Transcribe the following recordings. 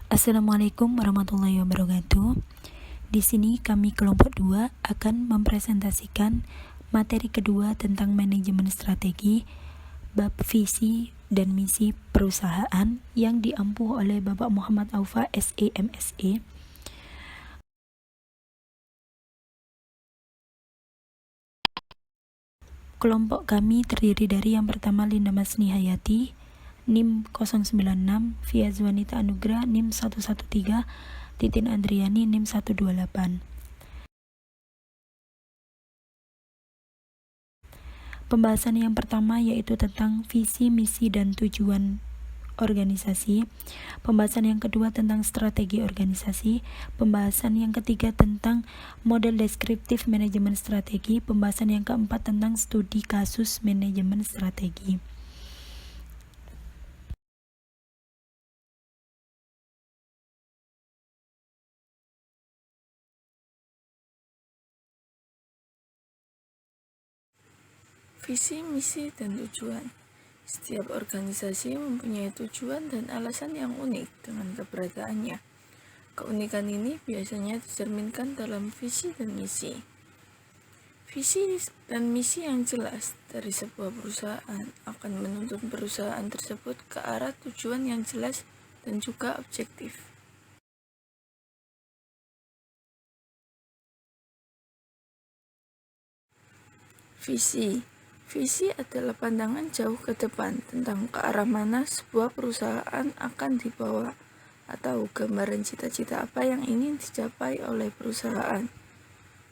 Assalamualaikum warahmatullahi wabarakatuh. Di sini kami kelompok 2 akan mempresentasikan materi kedua tentang manajemen strategi, bab visi dan misi perusahaan yang diampu oleh Bapak Muhammad Aufa SEMSE. Kelompok kami terdiri dari yang pertama Linda Masni Hayati, NIM 096, Fiazwanita Anugrah, NIM 113, Titin Andriani, NIM 128. Pembahasan yang pertama yaitu tentang visi, misi, dan tujuan organisasi. Pembahasan yang kedua tentang strategi organisasi. Pembahasan yang ketiga tentang model deskriptif manajemen strategi. Pembahasan yang keempat tentang studi kasus manajemen strategi. Visi, misi, dan tujuan. Setiap organisasi mempunyai tujuan dan alasan yang unik dengan keberadaannya. Keunikan ini biasanya dicerminkan dalam visi dan misi. Visi dan misi yang jelas dari sebuah perusahaan akan menuntun perusahaan tersebut ke arah tujuan yang jelas dan juga objektif. Visi adalah pandangan jauh ke depan tentang ke arah mana sebuah perusahaan akan dibawa atau gambaran cita-cita apa yang ingin dicapai oleh perusahaan.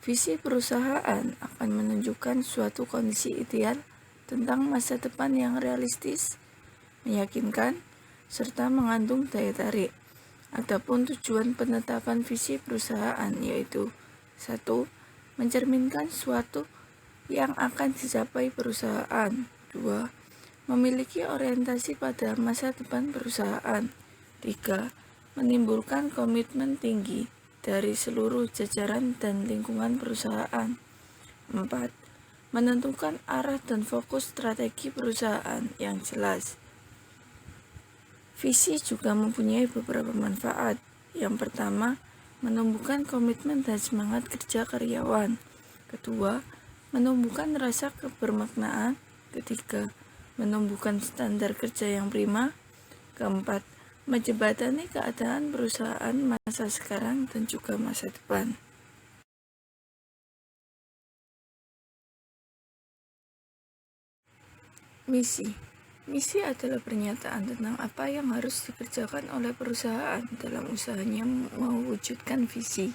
Visi perusahaan akan menunjukkan suatu kondisi ideal tentang masa depan yang realistis, meyakinkan, serta mengandung daya tarik. Adapun tujuan penetapan visi perusahaan yaitu 1. Mencerminkan suatu yang akan dicapai perusahaan. 2. Memiliki orientasi pada masa depan perusahaan. 3. Menimbulkan komitmen tinggi dari seluruh jajaran dan lingkungan perusahaan. 4. Menentukan arah dan fokus strategi perusahaan yang jelas. Visi juga mempunyai beberapa manfaat. Yang pertama, menumbuhkan komitmen dan semangat kerja karyawan. Kedua, menumbuhkan rasa kebermaknaan. Ketiga, menumbuhkan standar kerja yang prima. Keempat, menjembatani keadaan perusahaan masa sekarang dan juga masa depan. Misi adalah pernyataan tentang apa yang harus dikerjakan oleh perusahaan dalam usahanya mewujudkan visi.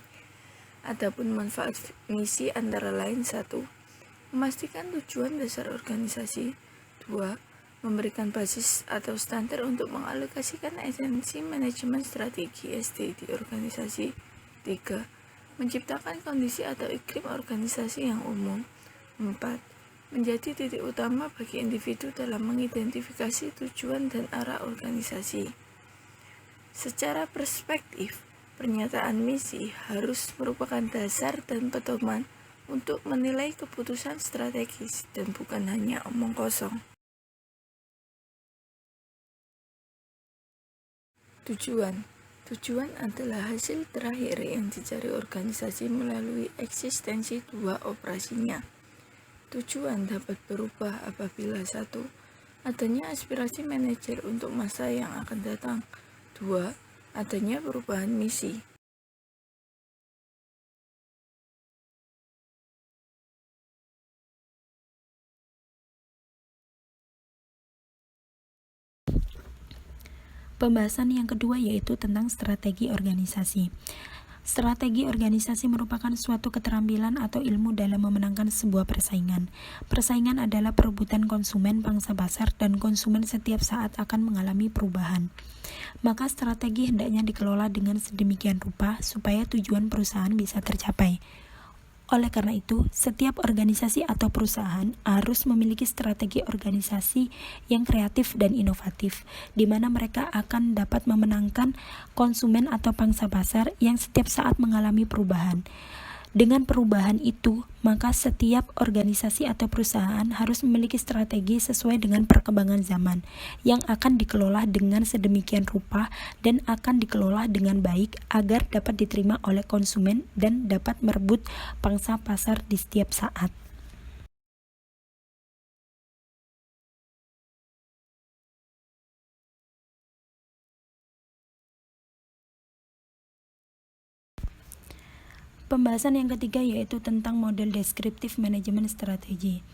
Adapun manfaat misi antara lain 1. Memastikan tujuan dasar organisasi. 2. Memberikan basis atau standar untuk mengalokasikan esensi manajemen strategi SD di organisasi. 3. Menciptakan kondisi atau iklim organisasi yang umum. 4. Menjadi titik utama bagi individu dalam mengidentifikasi tujuan dan arah organisasi. Secara perspektif, pernyataan misi harus merupakan dasar dan pedoman untuk menilai keputusan strategis dan bukan hanya omong kosong. Tujuan adalah hasil terakhir yang dicari organisasi melalui eksistensi dua operasinya. Tujuan dapat berubah apabila 1. Adanya aspirasi manajer untuk masa yang akan datang. 2. Adanya perubahan misi. Pembahasan yang kedua yaitu tentang strategi organisasi. Strategi organisasi merupakan suatu keterampilan atau ilmu dalam memenangkan sebuah persaingan. Persaingan adalah perebutan konsumen pangsa pasar dan konsumen setiap saat akan mengalami perubahan. Maka strategi hendaknya dikelola dengan sedemikian rupa supaya tujuan perusahaan bisa tercapai. Oleh karena itu, setiap organisasi atau perusahaan harus memiliki strategi organisasi yang kreatif dan inovatif, di mana mereka akan dapat memenangkan konsumen atau pangsa pasar yang setiap saat mengalami perubahan. Dengan perubahan itu, maka setiap organisasi atau perusahaan harus memiliki strategi sesuai dengan perkembangan zaman yang akan dikelola dengan sedemikian rupa dan akan dikelola dengan baik agar dapat diterima oleh konsumen dan dapat merebut pangsa pasar di setiap saat. Pembahasan yang ketiga yaitu tentang model deskriptif manajemen strategi.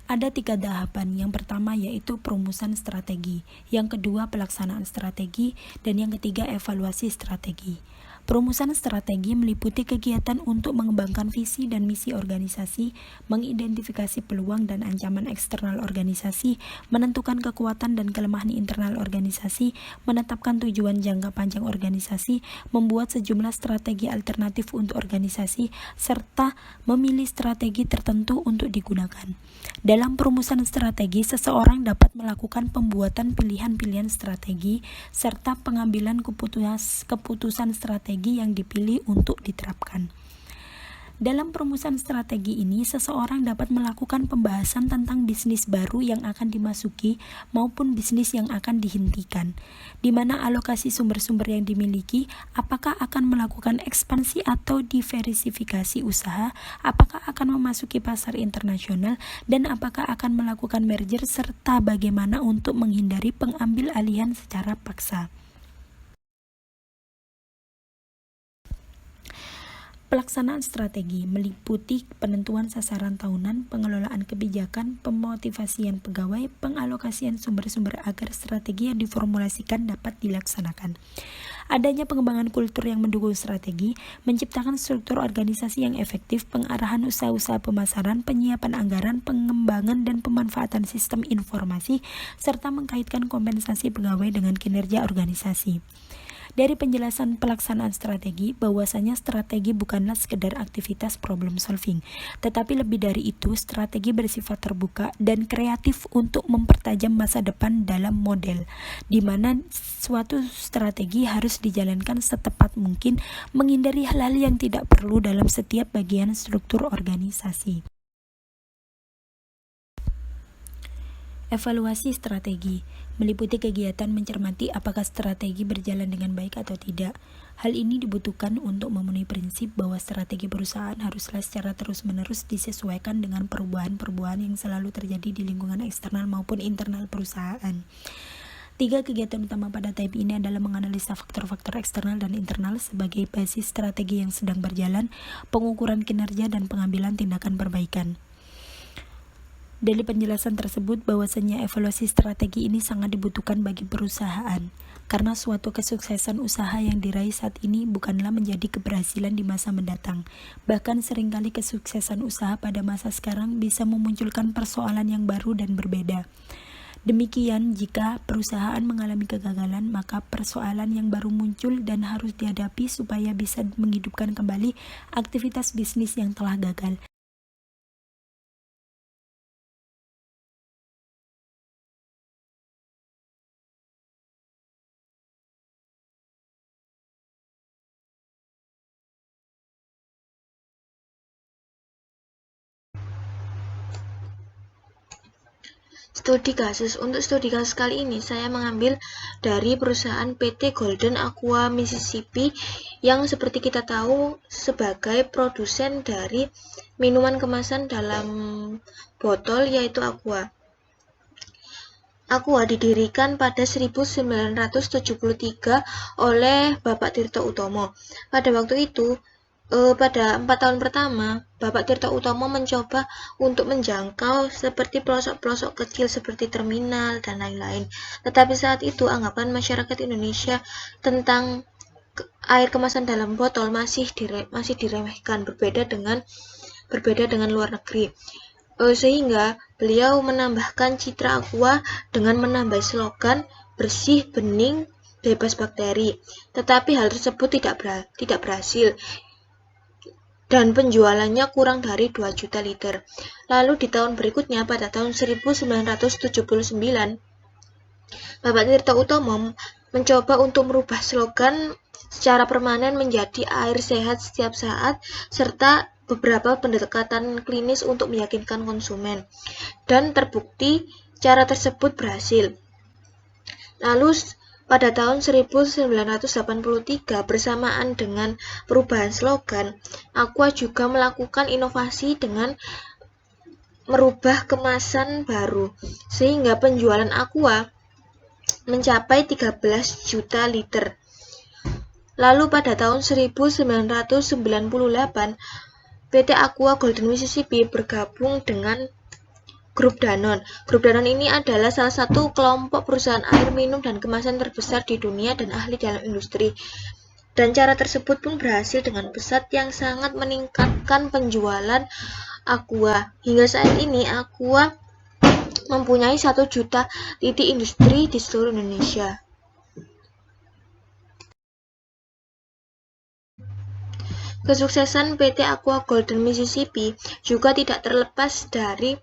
Ada 3 tahapan. Yang pertama yaitu perumusan strategi, yang kedua pelaksanaan strategi, dan yang ketiga evaluasi strategi. Perumusan strategi meliputi kegiatan untuk mengembangkan visi dan misi organisasi, mengidentifikasi peluang dan ancaman eksternal organisasi, menentukan kekuatan dan kelemahan internal organisasi, menetapkan tujuan jangka panjang organisasi, membuat sejumlah strategi alternatif untuk organisasi, serta memilih strategi tertentu untuk digunakan. Dalam perumusan strategi, seseorang dapat melakukan pembuatan pilihan-pilihan strategi serta pengambilan keputusan strategi yang dipilih untuk diterapkan. Dalam perumusan strategi ini, seseorang dapat melakukan pembahasan tentang bisnis baru yang akan dimasuki maupun bisnis yang akan dihentikan, di mana alokasi sumber-sumber yang dimiliki, apakah akan melakukan ekspansi atau diversifikasi usaha, apakah akan memasuki pasar internasional, dan apakah akan melakukan merger, serta bagaimana untuk menghindari pengambil alihan secara paksa. Pelaksanaan strategi meliputi penentuan sasaran tahunan, pengelolaan kebijakan, pemotivasian pegawai, pengalokasian sumber-sumber agar strategi yang diformulasikan dapat dilaksanakan. Adanya pengembangan kultur yang mendukung strategi, menciptakan struktur organisasi yang efektif, pengarahan usaha-usaha pemasaran, penyiapan anggaran, pengembangan dan pemanfaatan sistem informasi, serta mengkaitkan kompensasi pegawai dengan kinerja organisasi. Dari penjelasan pelaksanaan strategi, bahwasanya strategi bukanlah sekedar aktivitas problem solving, tetapi lebih dari itu, strategi bersifat terbuka dan kreatif untuk mempertajam masa depan dalam model, di mana suatu strategi harus dijalankan setepat mungkin, menghindari hal-hal yang tidak perlu dalam setiap bagian struktur organisasi. Evaluasi strategi meliputi kegiatan mencermati apakah strategi berjalan dengan baik atau tidak. Hal ini dibutuhkan untuk memenuhi prinsip bahwa strategi perusahaan haruslah secara terus-menerus disesuaikan dengan perubahan-perubahan yang selalu terjadi di lingkungan eksternal maupun internal perusahaan. 3 kegiatan utama pada tahap ini adalah menganalisa faktor-faktor eksternal dan internal sebagai basis strategi yang sedang berjalan, pengukuran kinerja, dan pengambilan tindakan perbaikan. Dari penjelasan tersebut, bahwasanya evaluasi strategi ini sangat dibutuhkan bagi perusahaan, karena suatu kesuksesan usaha yang diraih saat ini bukanlah menjadi keberhasilan di masa mendatang. Bahkan seringkali kesuksesan usaha pada masa sekarang bisa memunculkan persoalan yang baru dan berbeda. Demikian, jika perusahaan mengalami kegagalan, maka persoalan yang baru muncul dan harus dihadapi supaya bisa menghidupkan kembali aktivitas bisnis yang telah gagal. Studi kasus. Untuk studi kasus kali ini saya mengambil dari perusahaan PT Golden Aqua Mississippi yang seperti kita tahu sebagai produsen dari minuman kemasan dalam botol yaitu Aqua. Aqua didirikan pada 1973 oleh Bapak Tirto Utomo. Pada waktu itu, pada 4 tahun pertama, Bapak Tirto Utomo mencoba untuk menjangkau seperti pelosok-pelosok kecil seperti terminal dan lain-lain. Tetapi saat itu anggapan masyarakat Indonesia tentang air kemasan dalam botol masih diremehkan, berbeda dengan luar negeri. Sehingga beliau menambahkan citra Aqua dengan menambah slogan bersih, bening, bebas bakteri. Tetapi hal tersebut tidak berhasil dan penjualannya kurang dari 2 juta liter. Lalu di tahun berikutnya, pada tahun 1979, Bapak Tirto Utomo mencoba untuk merubah slogan secara permanen menjadi air sehat setiap saat, serta beberapa pendekatan klinis untuk meyakinkan konsumen, dan terbukti cara tersebut berhasil. Lalu pada tahun 1983 bersamaan dengan perubahan slogan, Aqua juga melakukan inovasi dengan merubah kemasan baru, sehingga penjualan Aqua mencapai 13 juta liter. Lalu pada tahun 1998, PT Aqua Golden Mississippi bergabung dengan Grup Danone. Grup Danone ini adalah salah satu kelompok perusahaan air minum dan kemasan terbesar di dunia dan ahli dalam industri. Dan cara tersebut pun berhasil dengan pesat yang sangat meningkatkan penjualan Aqua. Hingga saat ini Aqua mempunyai 1 juta titik industri di seluruh Indonesia. Kesuksesan PT Aqua Golden Mississippi juga tidak terlepas dari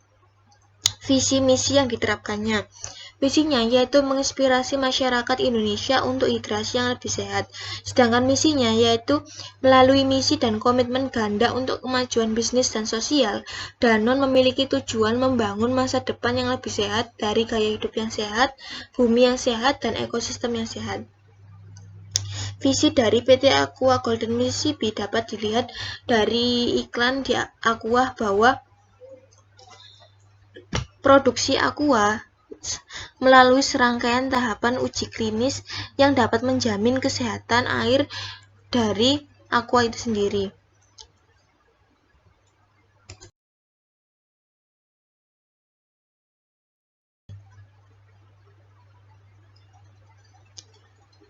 visi misi yang diterapkannya. Visinya yaitu menginspirasi masyarakat Indonesia untuk hidrasi yang lebih sehat. Sedangkan misinya yaitu melalui misi dan komitmen ganda untuk kemajuan bisnis dan sosial, Danone memiliki tujuan membangun masa depan yang lebih sehat dari gaya hidup yang sehat, bumi yang sehat, dan ekosistem yang sehat. Visi dari PT Aqua Golden Mississippi dapat dilihat dari iklan di Aqua bahwa produksi Aqua melalui serangkaian tahapan uji klinis yang dapat menjamin kesehatan air dari Aqua itu sendiri.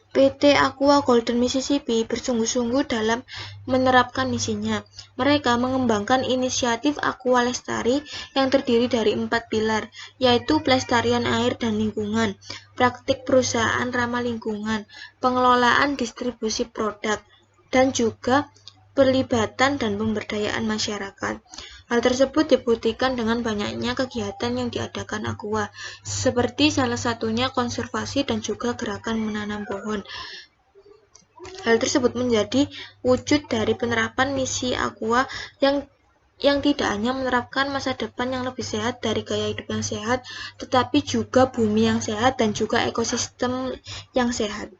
PT Aqua Golden Mississippi bersungguh-sungguh dalam menerapkan misinya. Mereka mengembangkan inisiatif Aqua Lestari yang terdiri dari 4 pilar, yaitu pelestarian air dan lingkungan, praktik perusahaan ramah lingkungan, pengelolaan distribusi produk, dan juga pelibatan dan pemberdayaan masyarakat. Hal tersebut dibuktikan dengan banyaknya kegiatan yang diadakan Aqua, seperti salah satunya konservasi dan juga gerakan menanam pohon. Hal tersebut menjadi wujud dari penerapan misi Aqua yang tidak hanya menerapkan masa depan yang lebih sehat dari gaya hidup yang sehat, tetapi juga bumi yang sehat dan juga ekosistem yang sehat.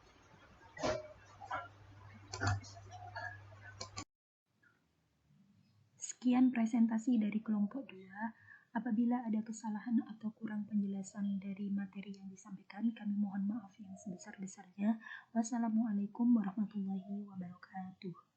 Sekian presentasi dari kelompok 2. Apabila ada kesalahan atau kurang penjelasan dari materi yang disampaikan, kami mohon maaf yang sebesar-besarnya. Wassalamualaikum warahmatullahi wabarakatuh.